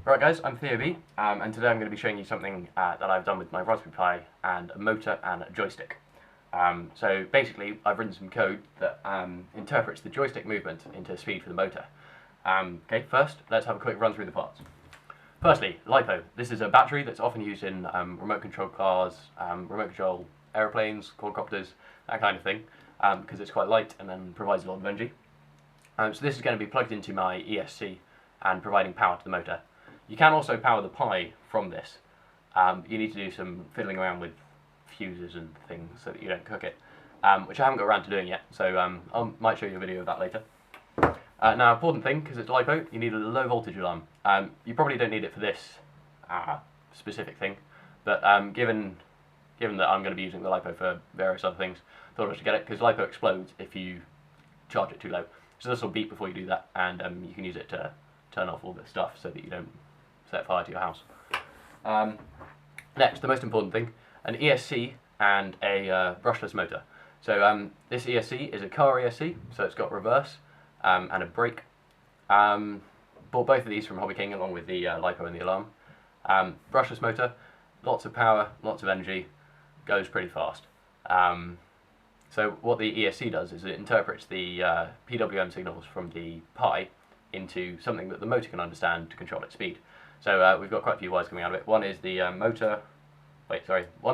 Right guys, I'm Theo B, and today I'm going to be showing you something that I've done with my Raspberry Pi and a motor and a joystick. So basically I've written some code that interprets the joystick movement into speed for the motor. Okay, first let's have a quick run through the parts. Firstly, LiPo. This is a battery that's often used in remote control cars, remote control aeroplanes, quadcopters, that kind of thing, because it's quite light and then provides a lot of energy. So this is going to be plugged into my ESC and providing power to the motor. You can also power the Pi from this. You need to do some fiddling around with fuses and things so that you don't cook it, which I haven't got around to doing yet, so I might show you a video of that later. Now, important thing, because it's LiPo, you need a low voltage alarm. You probably don't need it for this specific thing, but given that I'm going to be using the LiPo for various other things, I thought I should get it, because LiPo explodes if you charge it too low. So this will beep before you do that, and you can use it to turn off all this stuff so that you don't set fire to your house. Next, the most important thing, an ESC and a brushless motor. So this ESC is a car ESC, so it's got reverse and a brake. Bought both of these from Hobby King along with the LiPo and the alarm. Brushless motor, lots of power, lots of energy, goes pretty fast. So what the ESC does is it interprets the PWM signals from the Pi into something that the motor can understand to control its speed. So we've got quite a few wires coming out of it. One is the one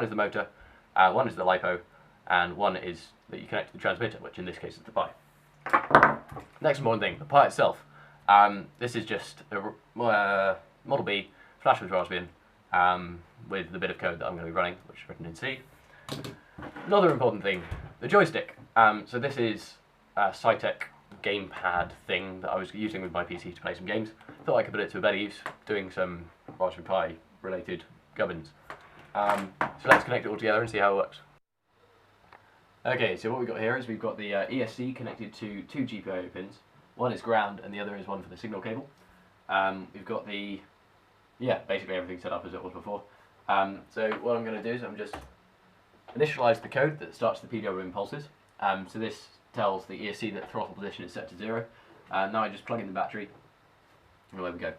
is the motor, one is the LiPo, and one is that you connect to the transmitter, which in this case is the Pi. Next important thing, the Pi itself. This is just a Model B flash with Raspbian with the bit of code that I'm going to be running, which is written in C. Another important thing, the joystick. So this is a Cytec gamepad thing that I was using with my PC to play some games. Thought I could put it to a better use, doing some Raspberry Pi related gubbins. So let's connect it all together and see how it works. Okay, so what we've got here is we've got the ESC connected to two GPIO pins. One is ground and the other is one for the signal cable. We've got basically everything set up as it was before. So what I'm going to do is I'm just initialize the code that starts the PWM pulses. So this tells the ESC that the throttle position is set to 0. Now I just plug in the battery, and away we go.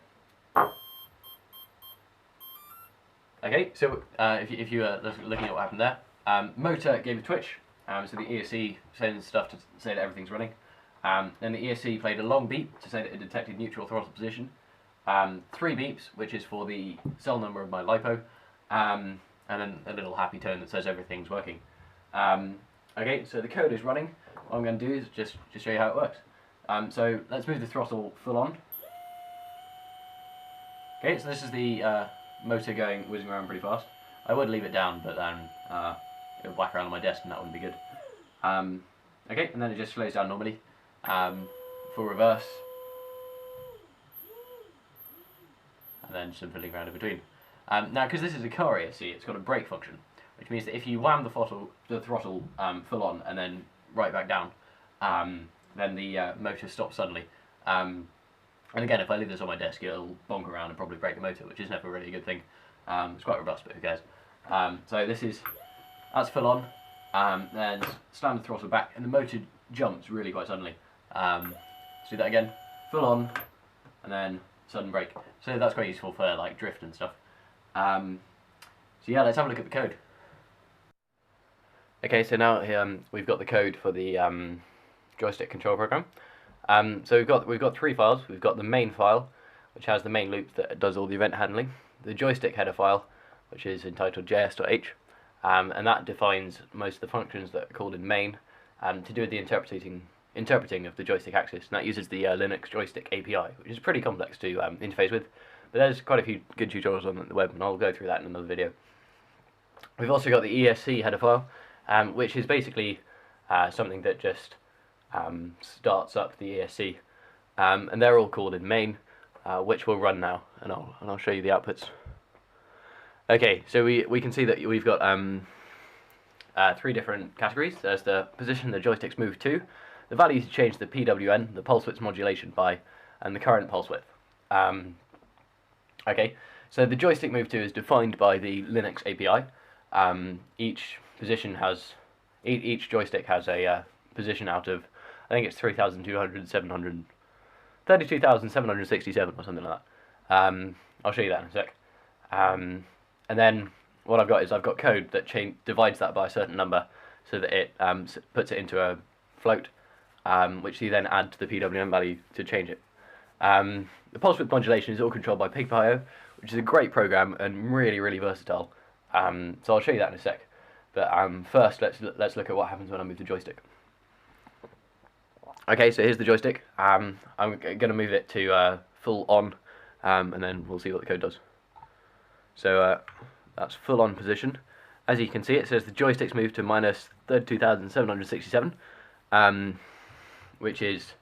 Okay, so if you are looking at what happened there, motor gave a twitch, so the ESC sends stuff to say that everything's running. Then the ESC played a long beep to say that it detected neutral throttle position. 3 beeps, which is for the cell number of my LiPo, and then a little happy tone that says everything's working. Okay, so the code is running. What I'm going to do is just show you how it works. So let's move the throttle full on. Okay, so this is the motor whizzing around pretty fast. I would leave it down, but then it would whack around on my desk and that wouldn't be good. Okay, and then it just slows down normally. For reverse. And then some fiddling around in between. Now, because this is a car ESC, it's got a brake function, which means that if you wham the throttle full on and then right back down, then the motor stops suddenly. And again, if I leave this on my desk, it'll bonk around and probably break the motor, which is never really a good thing. It's quite robust, but who cares? So that's full on. Then slam the throttle back, and the motor jumps really quite suddenly. Let's do that again. Full on, and then sudden brake. So that's quite useful for like drift and stuff. So yeah, let's have a look at the code. Okay, so now we've got the code for the joystick control program. So we've got 3 files. We've got the main file, which has the main loop that does all the event handling. The joystick header file, which is entitled js.h, and that defines most of the functions that are called in main to do with the interpreting of the joystick axis. And that uses the Linux joystick API, which is pretty complex to interface with. But there's quite a few good tutorials on the web, and I'll go through that in another video. We've also got the ESC header file, which is basically something that just starts up the ESC, and they're all called in main, which will run now, and I'll show you the outputs. Okay, so we can see that we've got 3 different categories. There's the position the joysticks move to, the value to change the PWN, the pulse width modulation by, and the current pulse width. Okay, so the joystick move to is defined by the Linux API. Each joystick has a position out of, I think it's 32,767 or something like I'll show you that in a sec. And then what I've got is I've got code that divides that by a certain number so that it puts it into a float, which you then add to the PWM value to change it. The pulse width modulation is all controlled by PigPio, which is a great program and really, really versatile. So I'll show you that in a sec. But first, let's look at what happens when I move the joystick. Okay, so here's the joystick. I'm going to move it to full on, and then we'll see what the code does. So that's full on position. As you can see, it says the joystick's moved to minus 32,767, which is,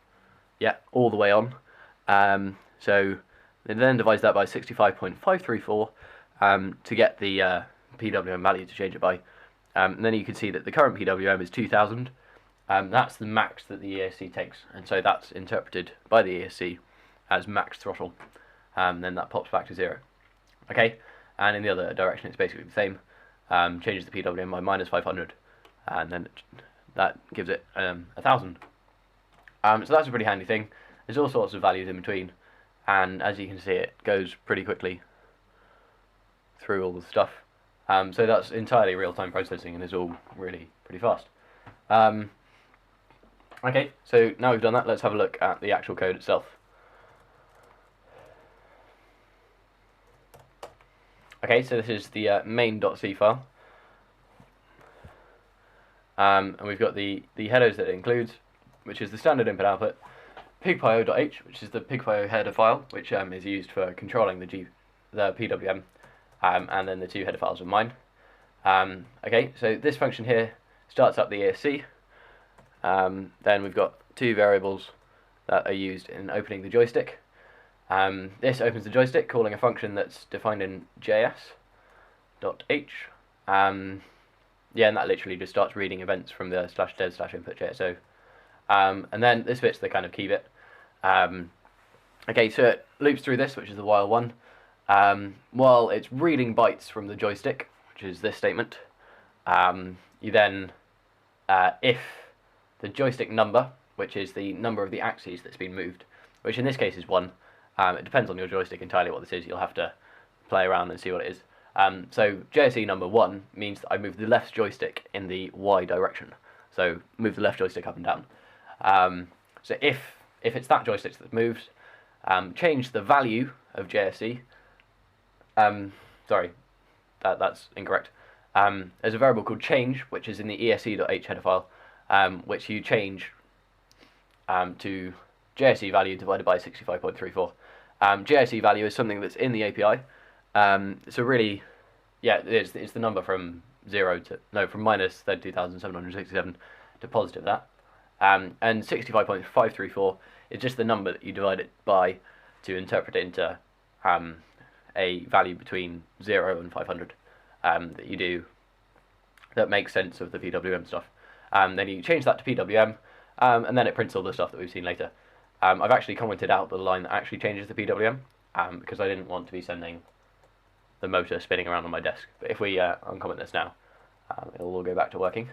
yeah, all the way on. So it then divides that by 65.534 to get the PWM value to change it by. And then you can see that the current PWM is 2,000. That's the max that the ESC takes, and so that's interpreted by the ESC as max throttle. Then that pops back to 0. Okay, and in the other direction it's basically the same. Changes the PWM by minus 500, and then that gives it 1,000. So that's a pretty handy thing. There's all sorts of values in between, and as you can see, it goes pretty quickly through all the stuff. So that's entirely real-time processing and is all really pretty fast. Okay, so now we've done that, let's have a look at the actual code itself. Okay, so this is the main.c file. And we've got the headers that it includes, which is the standard input output, pigpio.h, which is the pigpio header file, which is used for controlling the PWM, and then the two header files are mine. Okay, so this function here starts up the ESC. Then we've got two variables that are used in opening the joystick. This opens the joystick, calling a function that's defined in js.h. Yeah, and that literally just starts reading events from the /dev/input JSO. And then this bit's the kind of key bit. Okay, so it loops through this, which is the while one. While it's reading bytes from the joystick, which is this statement, you then, if the joystick number, which is the number of the axes that's been moved, which in this case is 1, it depends on your joystick entirely what this is, you'll have to play around and see what it is. So JSE number 1 means that I move the left joystick in the Y direction, so move the left joystick up and down. So if it's that joystick that moves, change the value of JSE. Sorry, that's incorrect. There's a variable called change, which is in the esc.h header file, which you change to JSE value divided by 65.34. JSE value is something that's in the API. So really, yeah, it's the number from from minus 32,767 to positive that. And 65.534 is just the number that you divide it by to interpret it into a value between 0 and 500 that you do that makes sense of the PWM stuff. Then you change that to PWM, and then it prints all the stuff that we've seen later. I've actually commented out the line that actually changes the PWM, because I didn't want to be sending the motor spinning around on my desk. But if we uncomment this now, it'll all go back to working.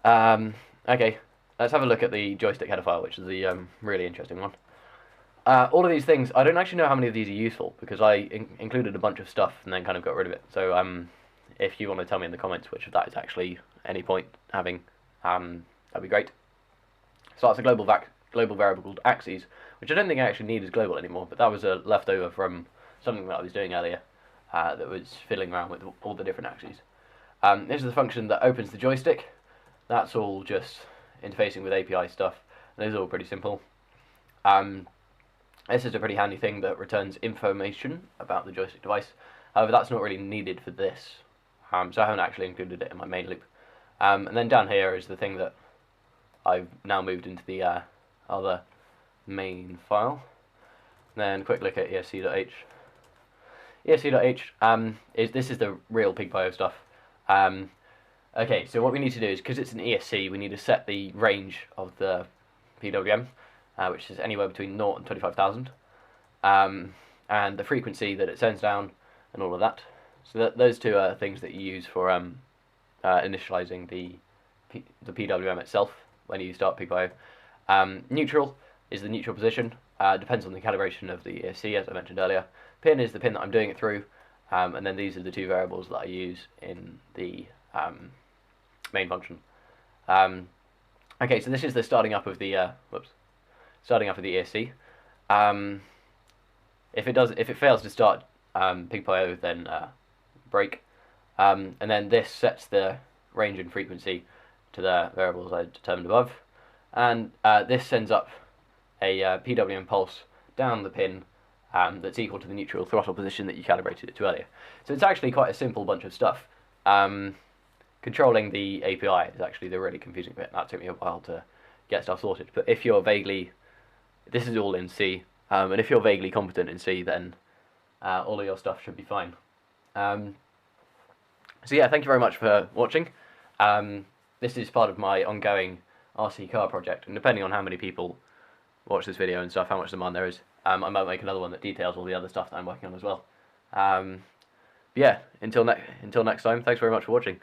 Okay, let's have a look at the joystick header file, which is the really interesting one. All of these things, I don't actually know how many of these are useful, because I included a bunch of stuff and then kind of got rid of it. So if you want to tell me in the comments which of that is actually any point having, that'd be great. So that's a global variable called axes, which I don't think I actually need as global anymore, but that was a leftover from something that I was doing earlier that was fiddling around with all the different axes. This is the function that opens the joystick. That's all just interfacing with API stuff. Those are all pretty simple. This is a pretty handy thing that returns information about the joystick device. However, that's not really needed for this, so I haven't actually included it in my main loop. And then down here is the thing that I've now moved into the other main file. And then a quick look at esc.h. esc.h this is the real PigPio stuff. Okay, so what we need to do is, because it's an ESC, we need to set the range of the PWM, which is anywhere between 0 and 25,000, and the frequency that it sends down, and all of that. So those two are things that you use for initializing the PWM itself when you start PigPio. Neutral is the neutral position. Depends on the calibration of the ESC, as I mentioned earlier. Pin is the pin that I'm doing it through, and then these are the two variables that I use in the main function. Okay, so this is the starting up of the ESC. If it fails to start pig.io, then break, and then this sets the range and frequency to the variables I determined above, and this sends up a PWM pulse down the pin that's equal to the neutral throttle position that you calibrated it to earlier. So it's actually quite a simple bunch of stuff. Controlling the API is actually the really confusing bit. That took me a while to get stuff sorted. But if you're vaguely, this is all in C, and if you're vaguely competent in C, then all of your stuff should be fine. So yeah, thank you very much for watching. This is part of my ongoing RC car project, and depending on how many people watch this video and stuff, how much demand there is, I might make another one that details all the other stuff that I'm working on as well. Yeah, until next time, thanks very much for watching.